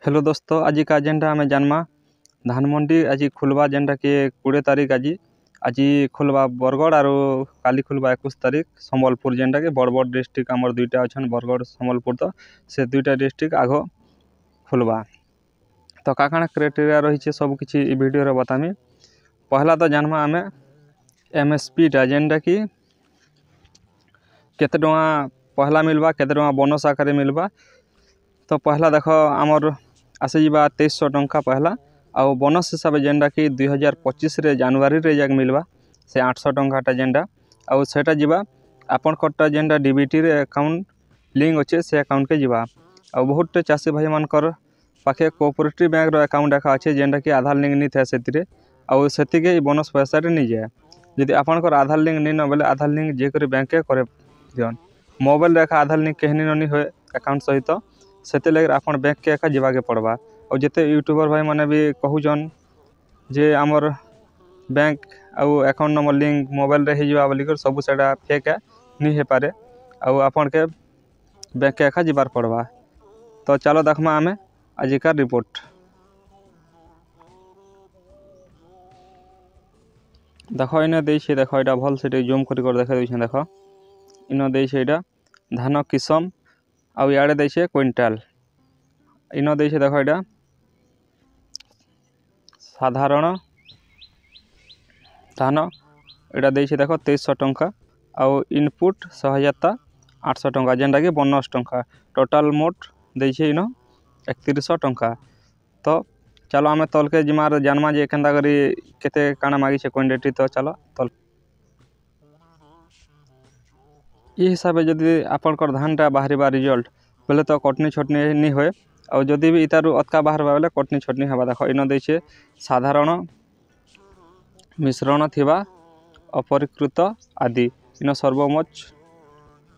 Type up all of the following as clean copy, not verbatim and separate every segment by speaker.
Speaker 1: Hello दोस्तों, आज का एजेंडा आम जानमा धानमंडी आज खुलवा जेनटा कि 20 तारीख आज खुलवा बरगढ़ और काली खुलवा 21 तारीख संबलपुर जेनटा कि बड़ बड़ डिस्ट्रिक्ट आमर दुईटा अच्छा बरगढ़ संबलपुर तो से दुईटा डिस्ट्रिक्ट आग खुलवा तो काकाण क्राइटेरिया रही सब किसी वीडियो बतामी। पहला तो जानमा आम एमएसपी टा जेनटा कि केते टंका पहला मिलवा केते टंका बोनस आकार मिलवा। तो पहला देख आमर आसीजा 2300 टंका पहला आउ बोनस हिसाब से जेनटा कि 2025 जनवरी रे जाक मिलवा से 800 टंका जेनटा आउ सेटा जीवा आपन कटा जेनटा डीबीटी रे अकाउंट लिंक अच्छे से अकाउंट के जीवा। आउ बहुत चाषी भाई मानकर पाखे कोऑपरेटिव बैंक रो अकाउंट एका अच्छे जेनटा कि आधार लिंक नहीं था से आउ सेतिके बोनस पैसा रे नहीं जाए। यदि आपनकर आधार लिंक नहीं न बेले आधार लिंक जे कर बैंक के करे दियन मोबाइल रे आधार लिंक कहनी नहीं होए अकाउंट सहित से लगे आप बैंक के एका जीवा के पड़वा। और जिते यूट्यूबर भाई माने भी कहून जे आमर बैंक आउ अकाउंट नंबर लिंक मोबाइल रे ही बोलिकर सब सेटा फेक है नहीं हो पारे आउ आपन के बैंक के एका जीवार पड़वा। तो चलो देखमा आमे आज का रिपोर्ट देख इन देख यहाँ भल से जूम कर देखा देख इन दे धान किसम आउ इे दे क्विंटाल इन दे देख यहाँ साधारण धान यहाँ दे देख 2300 टंका आउ इनपुट सहायता 800 टंका जेनटा कि बोनस टंका टोटाल मोट दे इन 3100 टंका। तो चलो आम तल के जिमार जानमा जे केन्ता करी केते काना मागी क्वांटिटी। तो चलो तल ये हिसाब से जदि आपनकर धानटा बाहर रिजल्ट बोले तो कटनी छटनी नहीं हुए और जदि भी इतारू अतका बाहर बेले कटनी छटनी हवा देख इन दे साधारण मिश्रण थिबा अपरिकृत आदि इन सर्वमोट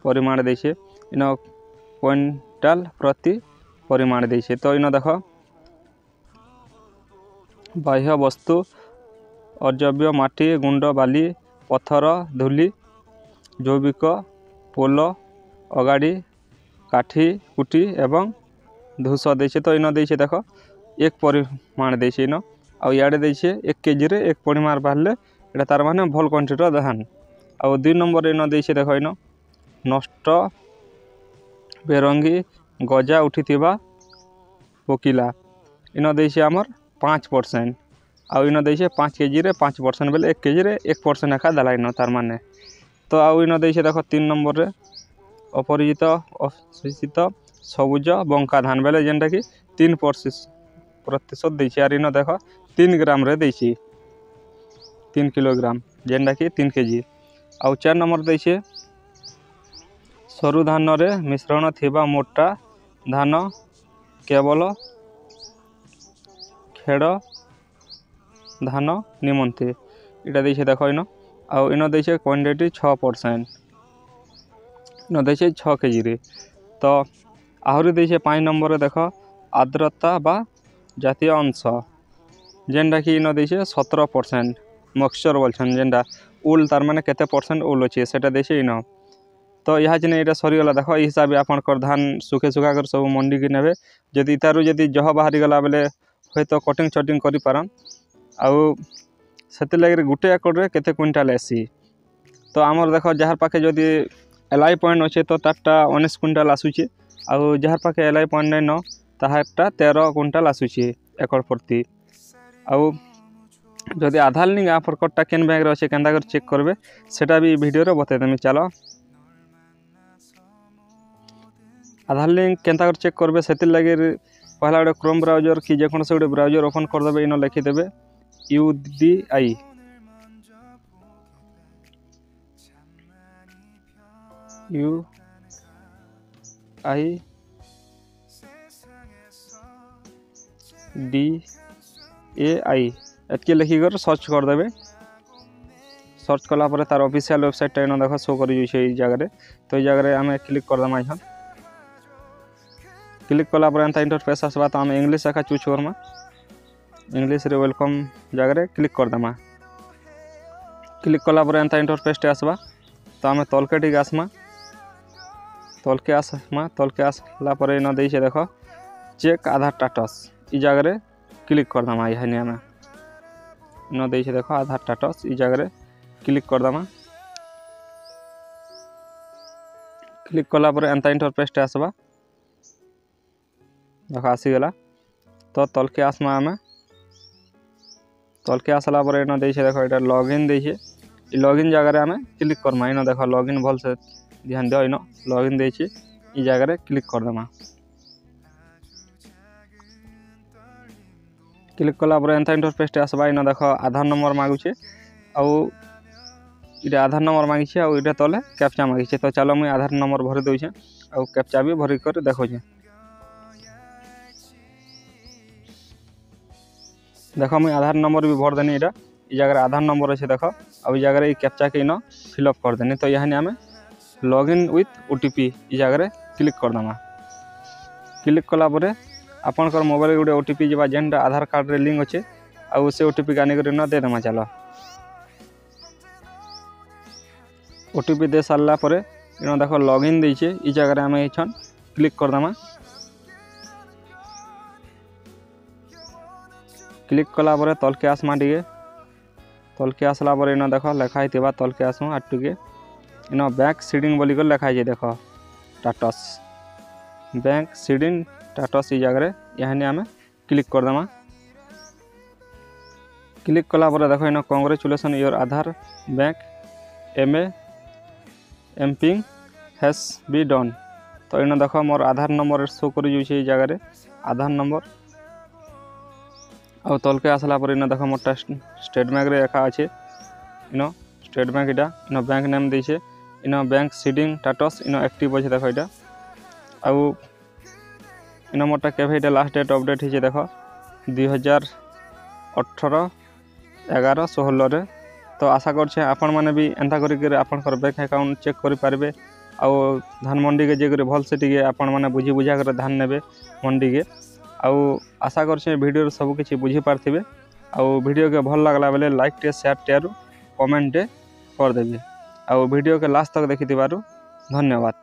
Speaker 1: परिमाण दे इन क्विंटाल प्रति परिमाण दे। तो इन देख बाह्य वस्तु अर्जव्य माटी गुंड बाली पत्थर धूली जैविक पोल अगाड़ी काठी कुटी एवं धूस दे। तो इन दे देख एक परिमाण दे इन आउ इे दे 1 केजी रे एक परिमाण बाहर ये तार माने भल क्वांटिटी धान। आउ 2 नंबर इन दे देख इन नष्ट बेरंगी गजा उठी पोकिला इन दे आमर 5% आउ इन दे 5 केजी रे 5% बेले 1 केजी रे 1% एका देला इन तार माने। तो आउ इन दे देख 3 नंबर रे अपरिचित अशिक्षित सबुज बंका धान बेले जेनटा कि 3% दे इन देख 3 ग्राम रे दे 3 किलोग्राम जेनटा कि 3 केजी। आउ 4 नंबर दे सरु धान रे मिश्रण थिबा मोटा धान केवल खेड़ धान निमंते इटा दे देख इन आउ इन दे क्वांटिटी 6% इन दे 6 केजी रे। तो आहरी दे 5 नंबर देख आर्द्रता बा जातीय अंश जेनटा कि इन दे 17% मक्सचर बोलछन जेनटा उल तार माने केते परसेंट उल अच्छे सेटा दे इन। तो यहाँ जिन यहाँ सरीगला देख ये हिसाब से आपनकर धान सुखे सुखा कर सब मंडी की नेबे जदि तारू जदि जह बाहरी गला बेले हे तो कटिंग चटिंग करि पारन आउ सेति लगे गुटे एकड़ रे केते क्विंटाल आसी। तो आमर देख जार पाखे जदि एलआई पॉइंट अच्छे तो तारटा 19 क्विंटाल आसुचे आउ जार पाखे एलआई पॉइंट नहीं न ताहारटा 13 क्विंटाल आसुचे एकड़ प्रति। आउ जदि आधार लिंक आपर कट्टा केन बैंक रे अच्छे केंदा कर चेक करबे सेटा भी वीडियो रे बता देमी। चलो आधार लिंक केंता कर चेक करबे सेति लगे पहला गोटे क्रोम ब्राउजर कि जेकोन से गोटे ब्राउजर ओपन करदेवे इन लिखिदेवे UDI एतके लिखिकर सर्च करदेवे। सर्च कलापर तार ऑफिशियल वेबसाइट इन देख शो कर जगह। तो ये जगह आम क्लिक करदेमा यहाँ क्लिक कलापर एंता इंटरफेस आसवा। तो आम इंग्लिश एका चूज करमा इंग्लिश रे वेलकम जगह क्लिक करदेमा। क्लिक कलापर एंता इंटरफेस आसवा। तो आम तलके टी आसमा तलके आसला इन दे देख चेक आधार स्टाटस इ जगह क्लिक करदमा। यहाँ आम इन दे देख आधार स्टाटस इ जगह क्लिक करदमा। क्लिक कलापर एंता इंटरफेस आसवा देख आसीगला। तो तलके आसमा आम तलके आसला पर इन दे देख ये लॉगिन दे लॉगिन जगह आम क्लिक करमा। इन देख लॉगिन भल से ध्यान दियो। इन लॉगिन दे इ जगह क्लिक करदमा। क्लिक कलापर एंता इंटरफेस आसवा। इन देख आधार नंबर मागुचे आउ इटे आधार नंबर मांगी आउ इटे तले कैप्चा मांगी। तो चलो मुझे आधार नंबर भरी दूचे आउ कैप्चा भी भरी कर देखो। देख मुझे आधार नंबर भी भर देनी। इटा इ जगह आधार नंबर अच्छे देख अब इ जगह कैप्चा के इन फिलअप कर देनी। तो यहाँ आम लॉगिन विथ ओटीपी इ जगह क्लिक करदमा। क्लिक कलापर आपणकर मोबाइल गोटे ओटीपी जावा जेनटा आधार कार्ड रे लिंक अच्छे आउ से ओटीपी का आनिक देदेमा। चलो ओटीपी दे सारा पर इन देख लॉगिन देचे इ जगह आम छन क्लिक करदमा। क्लिक कलापर तलके आसमा टे तलके आसला पर इन देख लेखाई तलके आसमा आठ टे इन बैंक सीडिंग बोलिक लेखाई देख स्टाटस बैंक सीडिंग स्टाटस इ जगह यहाँ आम क्लिक करदमा। क्लिक कलापर देख इन congratulation your Aadhaar bank mapping has been done. तो इन देख मोर आधार नंबर शो कर जगह आधार नंबर आउ तलके आसला पर इन देख मोटा स्टेट बैंक रे एका अच्छे। इन स्टेट बैंक इटा इन बैंक नेम देचे इन बैंक सीडिंग स्टाटस इन एक्टिव अच्छे देख इटा आउ इन मोटा केवे इटा लास्ट डेट अपडेट होचे देख 2018/11/16 तो आशा करछे आपण माने भी एंता करिक आपनकर बैंक अकाउंट चेक करि पारबे आउ धान मंडी के जेकर भल से टिके आपण माने बुझी बुझा कर धान नेबे मंडी के आउ आशा करछे वीडियो सब किछि बुझी पारथिबे आउ वीडियो के भल लागला बेले लाइक टे शेयर टे कमेंट टे कर देबे आउ वीडियो के लास्ट तक देखिथिबारु धन्यवाद।